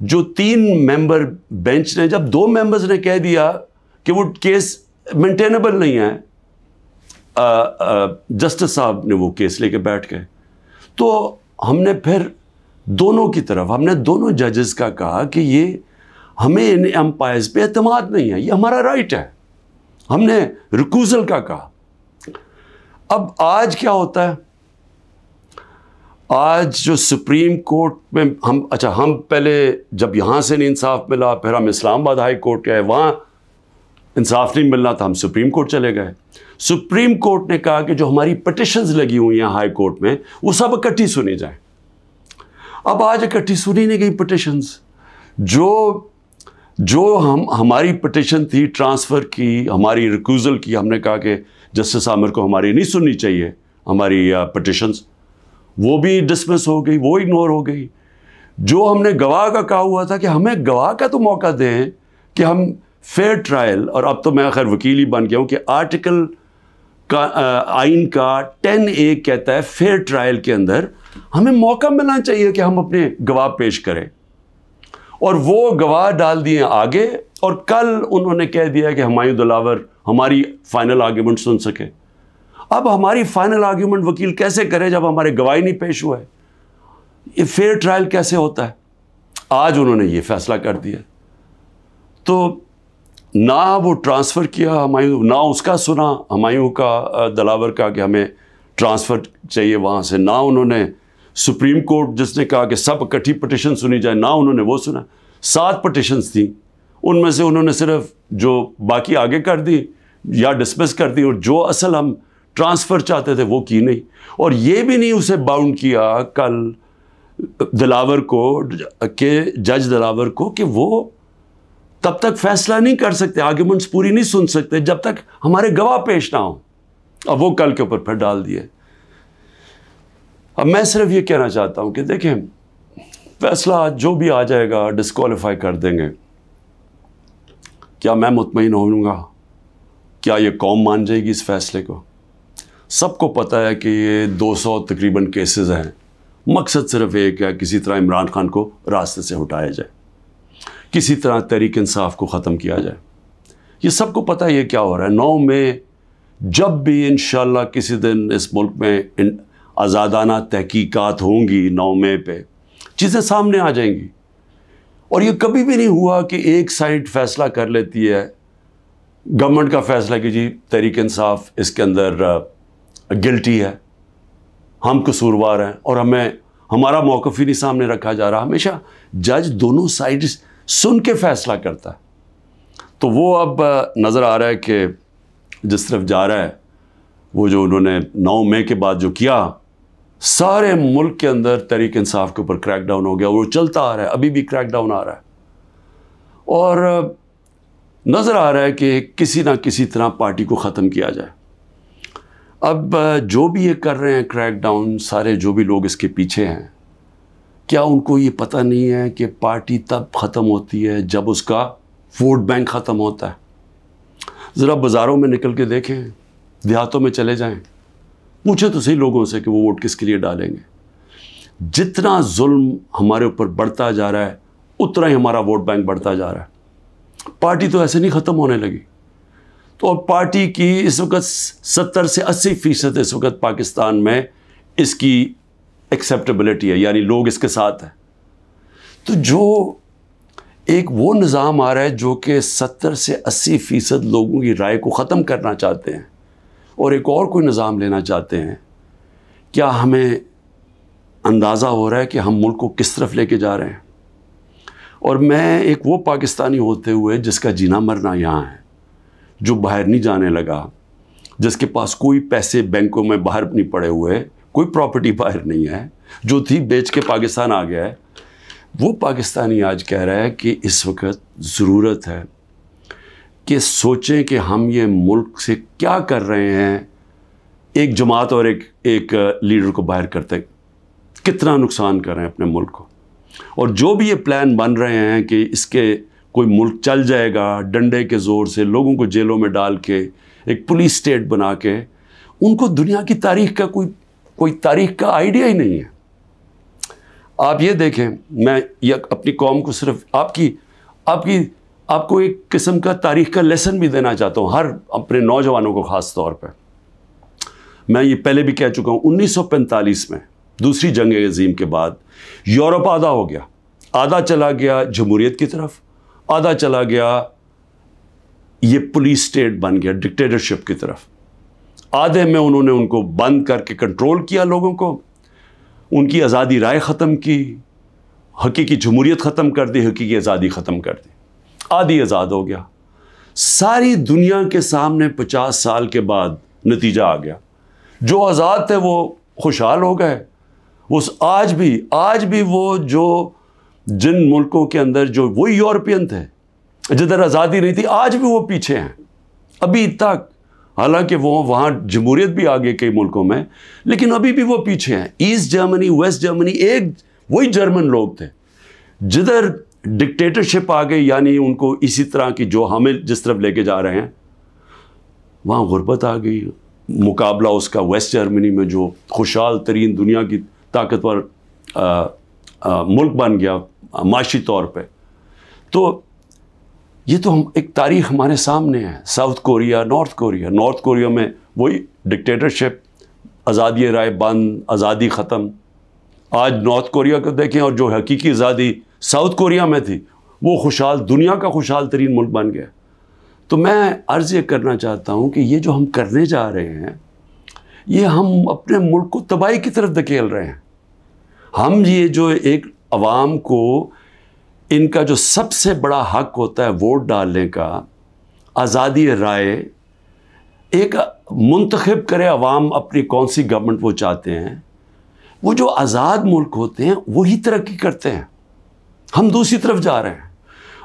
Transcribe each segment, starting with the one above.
جو 3 ممبر بینچ نے، جب 2 ممبرز نے کہہ دیا کہ وہ کیس مینٹینیبل نہیں ہے، جسٹس صاحب نے وہ کیس لے کے بیٹھ گئے. تو ہم نے پھر دونوں کی طرف، ہم نے دونوں ججز کا کہا کہ یہ ہمیں ان امپائرز پہ اعتماد نہیں ہے، یہ ہمارا رائٹ ہے. ہم نے ریکوزل کا کہا. اب آج کیا ہوتا ہے؟ آج جو سپریم کورٹ میں ہم پہلے جب یہاں سے نہیں انصاف ملا، پھر ہم اسلام آباد ہائی کورٹ گئے، وہاں انصاف نہیں ملنا تھا، ہم سپریم کورٹ چلے گئے. سپریم کورٹ نے کہا کہ جو ہماری پٹیشنز لگی ہوئی ہیں ہائی کورٹ میں، وہ سب اکٹھی سنی جائیں. اب آج اکٹھی سنی نہیں گئی پٹیشنز. جو ہماری پٹیشن تھی ٹرانسفر کی، ہماری ریکوزل کی، ہم نے کہا کہ جسٹس عامر کو ہماری نہیں سننی چاہیے ہماری پٹیشنز، وہ بھی ڈسمس ہو گئی، وہ اگنور ہو گئی. جو ہم نے گواہ کا کہا ہوا تھا کہ ہمیں گواہ کا تو موقع دیں کہ ہم فیئر ٹرائل، اور اب تو میں خیر وکیل ہی بن گیا ہوں کہ آرٹیکل کا آئین کا 10A کہتا ہے فیئر ٹرائل کے اندر ہمیں موقع ملنا چاہیے کہ ہم اپنے گواہ پیش کریں. اور وہ گواہ ڈال دیے آگے، اور کل انہوں نے کہہ دیا کہ ہمایوں دلاور ہماری فائنل آرگیومنٹ سن سکے. اب ہماری فائنل آرگیومنٹ وکیل کیسے کرے جب ہمارے گواہی نہیں پیش ہوا ہے؟ یہ فیئر ٹرائل کیسے ہوتا ہے؟ آج انہوں نے یہ فیصلہ کر دیا. تو نہ وہ ٹرانسفر کیا ہمایوں، نہ اس کا سنا ہمایوں کا دلاور کا کہ ہمیں ٹرانسفر چاہیے وہاں سے، نہ انہوں نے سپریم کورٹ جس نے کہا کہ سب اکٹھی پٹیشن سنی جائے، نہ انہوں نے وہ سنا. 7 پٹیشنز تھیں، ان میں سے انہوں نے صرف جو باقی آگے کر دی یا ڈسمس کر دی، اور جو اصل ہم ٹرانسفر چاہتے تھے وہ کی نہیں. اور یہ بھی نہیں اسے باؤنڈ کیا کل دلاور کو، کہ جج دلاور کو، کہ وہ تب تک فیصلہ نہیں کر سکتے، آرگیومنٹس پوری نہیں سن سکتے جب تک ہمارے گواہ پیش نہ ہوں. اب وہ کل کے اوپر پھر ڈال دیے. اب میں صرف یہ کہنا چاہتا ہوں کہ دیکھیں، فیصلہ جو بھی آ جائے گا ڈسکوالیفائی کر دیں گے. کیا میں مطمئن ہوں گا؟ کیا یہ قوم مان جائے گی اس فیصلے کو؟ سب کو پتہ ہے کہ یہ 200 تقریباً کیسز ہیں. مقصد صرف ایک ہے، کسی طرح عمران خان کو راستے سے ہٹایا جائے، کسی طرح تحریک انصاف کو ختم کیا جائے. یہ سب کو پتہ ہے یہ کیا ہو رہا ہے. 9 مئی جب بھی انشاءاللہ کسی دن اس ملک میں آزادانہ تحقیقات ہوں گی، 9 مئی پہ چیزیں سامنے آ جائیں گی. اور یہ کبھی بھی نہیں ہوا کہ ایک سائڈ فیصلہ کر لیتی ہے، گورنمنٹ کا فیصلہ کہ جی تحریک انصاف اس کے اندر گلٹی ہے، ہم قصوروار ہیں، اور ہمارا موقف ہی نہیں سامنے رکھا جا رہا. ہمیشہ جج دونوں سائڈ سن کے فیصلہ کرتا ہے. تو وہ اب نظر آ رہا ہے کہ جس طرف جا رہا ہے، وہ جو انہوں نے 9 مئی کے بعد جو کیا، سارے ملک کے اندر تحریک انصاف کے اوپر کریک ڈاؤن ہو گیا. وہ چلتا آ رہا ہے، ابھی بھی کریک ڈاؤن آ رہا ہے. اور نظر آ رہا ہے کہ کسی نہ کسی طرح پارٹی کو ختم کیا جائے. اب جو بھی یہ کر رہے ہیں کریک ڈاؤن، سارے جو بھی لوگ اس کے پیچھے ہیں، کیا ان کو یہ پتہ نہیں ہے کہ پارٹی تب ختم ہوتی ہے جب اس کا ووٹ بینک ختم ہوتا ہے؟ ذرا بازاروں میں نکل کے دیکھیں، دیہاتوں میں چلے جائیں، پوچھیں تو صحیح لوگوں سے کہ وہ ووٹ کس کے لیے ڈالیں گے. جتنا ظلم ہمارے اوپر بڑھتا جا رہا ہے، اتنا ہی ہمارا ووٹ بینک بڑھتا جا رہا ہے. پارٹی تو ایسے نہیں ختم ہونے لگی. تو پارٹی کی اس وقت 70 سے 80% اس وقت پاکستان میں اس کی ایکسیپٹیبلٹی ہے، یعنی لوگ اس کے ساتھ ہیں. تو جو ایک وہ نظام آ رہا ہے جو کہ 70 سے 80% لوگوں کی رائے کو ختم کرنا چاہتے ہیں، اور ایک اور کوئی نظام لینا چاہتے ہیں، کیا ہمیں اندازہ ہو رہا ہے کہ ہم ملک کو کس طرف لے کے جا رہے ہیں؟ اور میں ایک وہ پاکستانی ہوتے ہوئے جس کا جینا مرنا یہاں ہے، جو باہر نہیں جانے لگا، جس کے پاس کوئی پیسے بینکوں میں باہر نہیں پڑے ہوئے، کوئی پراپرٹی باہر نہیں ہے، جو تھی بیچ کے پاکستان آ گیا ہے، وہ پاکستانی آج کہہ رہا ہے کہ اس وقت ضرورت ہے کہ سوچیں کہ ہم یہ ملک سے کیا کر رہے ہیں. ایک جماعت اور ایک لیڈر کو باہر کرتے کتنا نقصان کر رہے ہیں اپنے ملک کو. اور جو بھی یہ پلان بن رہے ہیں کہ اس کے کوئی ملک چل جائے گا ڈنڈے کے زور سے، لوگوں کو جیلوں میں ڈال کے، ایک پولیس اسٹیٹ بنا کے، ان کو دنیا کی تاریخ کا کوئی تاریخ کا آئیڈیا ہی نہیں ہے. آپ یہ دیکھیں، میں یہ اپنی قوم کو صرف آپ کو ایک قسم کا تاریخ کا لیسن بھی دینا چاہتا ہوں، ہر اپنے نوجوانوں کو خاص طور پہ. میں یہ پہلے بھی کہہ چکا ہوں، 1945 میں دوسری جنگ عظیم کے بعد یورپ آدھا ہو گیا، آدھا چلا گیا جمہوریت کی طرف، آدھا چلا گیا یہ پولیس اسٹیٹ بن گیا ڈکٹیٹرشپ کی طرف. آدھے میں انہوں نے ان کو بند کر کے کنٹرول کیا لوگوں کو، ان کی آزادی رائے ختم کی، حقیقی جمہوریت ختم کر دی، حقیقی آزادی ختم کر دی. آدھی آزاد ہو گیا. ساری دنیا کے سامنے 50 سال کے بعد نتیجہ آ گیا. جو آزاد تھے وہ خوشحال ہو گئے. وہ آج بھی وہ جو جن ملکوں کے اندر جو وہی یورپین تھے جدھر آزادی نہیں تھی، آج بھی وہ پیچھے ہیں ابھی تک. حالانکہ وہ وہاں جمہوریت بھی آ گئی کئی ملکوں میں، لیکن ابھی بھی وہ پیچھے ہیں. ایسٹ جرمنی، ویسٹ جرمنی ایک وہی جرمن لوگ تھے. جدھر ڈکٹیٹرشپ آ گئی، یعنی ان کو اسی طرح کی جو ہمیں جس طرف لے کے جا رہے ہیں، وہاں غربت آ گئی. مقابلہ اس کا ویسٹ جرمنی میں جو خوشحال ترین دنیا کی طاقتور ملک بن گیا معاشی طور پہ. تو یہ تو ایک تاریخ ہمارے سامنے ہے. ساؤتھ کوریا، نارتھ کوریا میں وہی ڈکٹیٹرشپ، آزادی رائے بند، آزادی ختم. آج نارتھ کوریا کو دیکھیں، اور جو حقیقی آزادی ساؤتھ کوریا میں تھی، وہ خوشحال دنیا کا خوشحال ترین ملک بن گیا. تو میں عرض یہ کرنا چاہتا ہوں کہ یہ جو ہم کرنے جا رہے ہیں، یہ ہم اپنے ملک کو تباہی کی طرف دھکیل رہے ہیں. ہم یہ جو ایک عوام کو ان کا جو سب سے بڑا حق ہوتا ہے ووٹ ڈالنے کا، آزادی رائے، ایک منتخب کرے عوام اپنی کون سی گورنمنٹ وہ چاہتے ہیں. وہ جو آزاد ملک ہوتے ہیں وہی ترقی کرتے ہیں. ہم دوسری طرف جا رہے ہیں،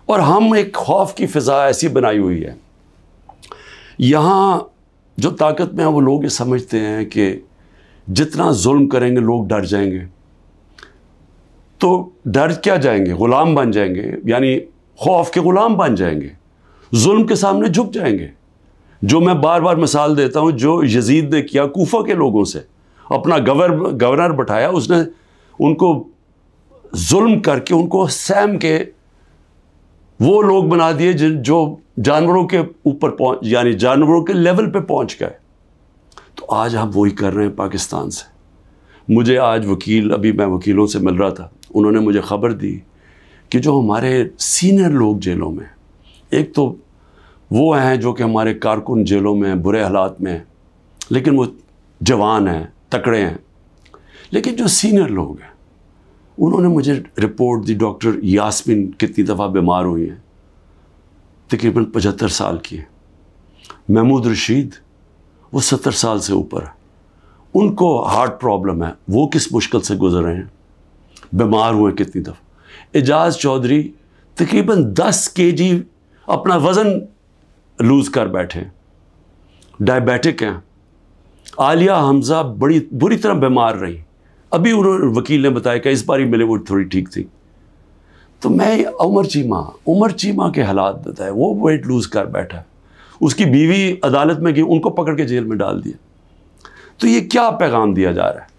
اور ہم ایک خوف کی فضا ایسی بنائی ہوئی ہے. یہاں جو طاقت میں ہیں وہ لوگ یہ سمجھتے ہیں کہ جتنا ظلم کریں گے لوگ ڈر جائیں گے. تو ڈر کیا جائیں گے؟ غلام بن جائیں گے، یعنی خوف کے غلام بن جائیں گے، ظلم کے سامنے جھک جائیں گے. جو میں بار بار مثال دیتا ہوں، جو یزید نے کیا کوفہ کے لوگوں سے، اپنا گورنر بٹھایا، اس نے ان کو ظلم کر کے ان کو سیم کے وہ لوگ بنا دیے جو جانوروں کے اوپر یعنی جانوروں کے لیول پہ پہنچ گئے. تو آج ہم وہی کر رہے ہیں پاکستان سے. مجھے آج ابھی میں وکیلوں سے مل رہا تھا، انہوں نے مجھے خبر دی کہ جو ہمارے سینئر لوگ جیلوں میں، ایک تو وہ ہیں جو کہ ہمارے کارکن جیلوں میں ہیں، برے حالات میں ہیں، لیکن وہ جوان ہیں، تکڑے ہیں. لیکن جو سینئر لوگ ہیں، انہوں نے مجھے رپورٹ دی، ڈاکٹر یاسمین کتنی دفعہ بیمار ہوئی ہیں، تقریباً 75 سال کی ہیں. محمود رشید وہ 70 سال سے اوپر ہے، ان کو ہارٹ پرابلم ہے، وہ کس مشکل سے گزر رہے ہیں، بیمار ہوئے کتنی دفعہ. اعجاز چودھری تقریباً 10 kg اپنا وزن لوز کر بیٹھے، ڈائبیٹک ہیں. عالیہ حمزہ بڑی بری طرح بیمار رہی، ابھی وکیل نے بتایا کہ اس باری ملے وہ تھوڑی ٹھیک تھی. تو میں عمر چیمہ کے حالات بتائے، وہ ویٹ لوز کر بیٹھا، اس کی بیوی عدالت میں گئی، ان کو پکڑ کے جیل میں ڈال دیا. تو یہ کیا پیغام دیا جا رہا ہے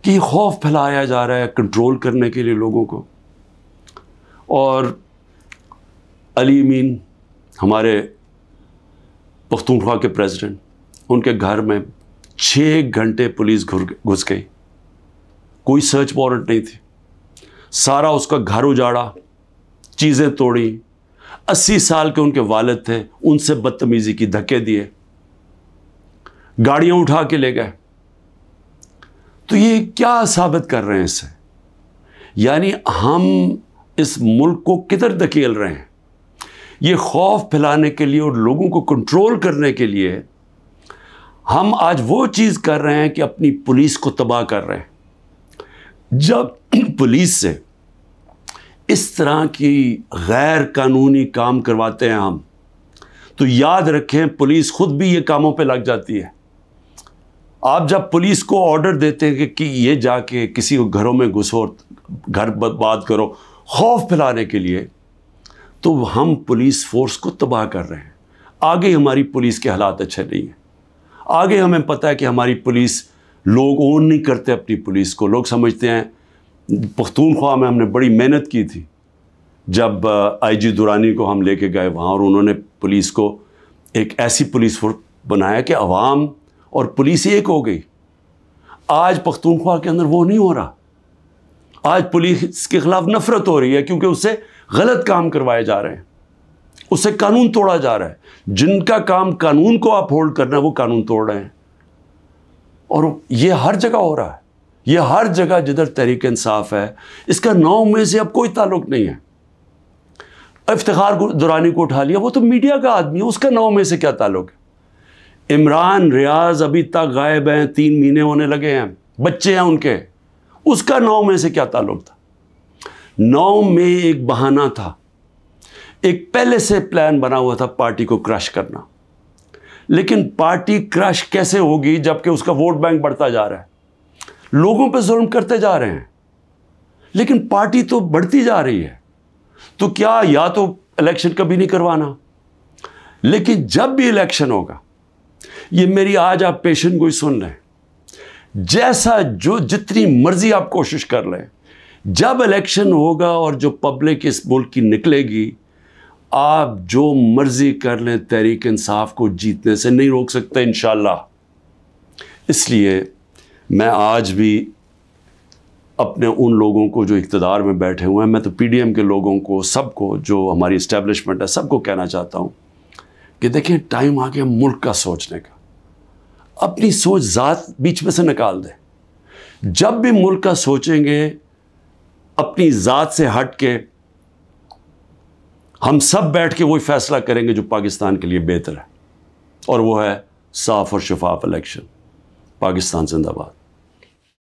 کہ یہ خوف پھیلایا جا رہا ہے کنٹرول کرنے کے لیے لوگوں کو. اور علی امین ہمارے پختونخوا کے پریزیڈنٹ، ان کے گھر میں 6 گھنٹے پولیس گھس گئی، کوئی سرچ وارنٹ نہیں تھی. سارا اس کا گھر اجاڑا، چیزیں توڑی. 80 سال کے ان کے والد تھے، ان سے بدتمیزی کی، دھکے دیے، گاڑیاں اٹھا کے لے گئے. تو یہ کیا ثابت کر رہے ہیں اس سے؟ یعنی ہم اس ملک کو کدھر دھکیل رہے ہیں؟ یہ خوف پھیلانے کے لیے اور لوگوں کو کنٹرول کرنے کے لیے ہم آج وہ چیز کر رہے ہیں کہ اپنی پولیس کو تباہ کر رہے ہیں. جب پولیس سے اس طرح کی غیر قانونی کام کرواتے ہیں ہم، تو یاد رکھیں پولیس خود بھی یہ کاموں پہ لگ جاتی ہے. آپ جب پولیس کو آرڈر دیتے ہیں کہ یہ جا کے کسی گھروں میں گھسو، گھر برباد کرو، خوف پھیلانے کے لیے، تو ہم پولیس فورس کو تباہ کر رہے ہیں. آگے ہماری پولیس کے حالات اچھے نہیں ہیں. آگے ہمیں پتہ ہے کہ ہماری پولیس، لوگ اون نہیں کرتے اپنی پولیس کو. لوگ سمجھتے ہیں پختونخوا میں ہم نے بڑی محنت کی تھی جب آئی جی درانی کو ہم لے کے گئے وہاں، اور انہوں نے پولیس کو ایک ایسی پولیس فورس بنایا کہ عوام اور پولیس ایک ہو گئی۔ آج پختونخوا کے اندر وہ نہیں ہو رہا، آج پولیس کے خلاف نفرت ہو رہی ہے کیونکہ اس سے غلط کام کروائے جا رہے ہیں، اس سے قانون توڑا جا رہا ہے۔ جن کا کام قانون کو اپ ہولڈ کرنا ہے وہ قانون توڑ رہے ہیں، اور یہ ہر جگہ ہو رہا ہے، یہ ہر جگہ جدھر تحریک انصاف ہے۔ اس کا 9 میں سے اب کوئی تعلق نہیں ہے۔ افتخار درانی کو اٹھا لیا، وہ تو میڈیا کا آدمی ہے، اس کا 9 میں سے کیا تعلق ہے؟ عمران ریاض ابھی تک غائب ہیں، 3 مہینے ہونے لگے ہیں، بچے ہیں ان کے، اس کا 9 میں سے کیا تعلق تھا؟ 9 میں ایک بہانہ تھا، ایک پہلے سے پلان بنا ہوا تھا پارٹی کو کرش کرنا، لیکن پارٹی کرش کیسے ہوگی جبکہ اس کا ووٹ بینک بڑھتا جا رہا ہے، لوگوں پہ ظلم کرتے جا رہے ہیں، لیکن پارٹی تو بڑھتی جا رہی ہے۔ تو کیا یا تو الیکشن کبھی نہیں کروانا، لیکن جب بھی الیکشن ہوگا، یہ میری آج آپ پیشن گوئی سن لیں، جیسا جو جتنی مرضی آپ کوشش کر لیں، جب الیکشن ہوگا اور جو پبلک اس ملک کی نکلے گی، آپ جو مرضی کر لیں، تحریک انصاف کو جیتنے سے نہیں روک سکتے انشاءاللہ۔ اس لیے میں آج بھی اپنے ان لوگوں کو جو اقتدار میں بیٹھے ہوئے ہیں، میں تو پی ڈی ایم کے لوگوں کو، سب کو، جو ہماری اسٹیبلشمنٹ ہے، سب کو کہنا چاہتا ہوں کہ دیکھیں ٹائم آ گیا ملک کا سوچنے کا، اپنی سوچ ذات بیچ میں سے نکال دیں۔ جب بھی ملک کا سوچیں گے اپنی ذات سے ہٹ کے، ہم سب بیٹھ کے وہی فیصلہ کریں گے جو پاکستان کے لیے بہتر ہے، اور وہ ہے صاف اور شفاف الیکشن۔ پاکستان زندہ باد۔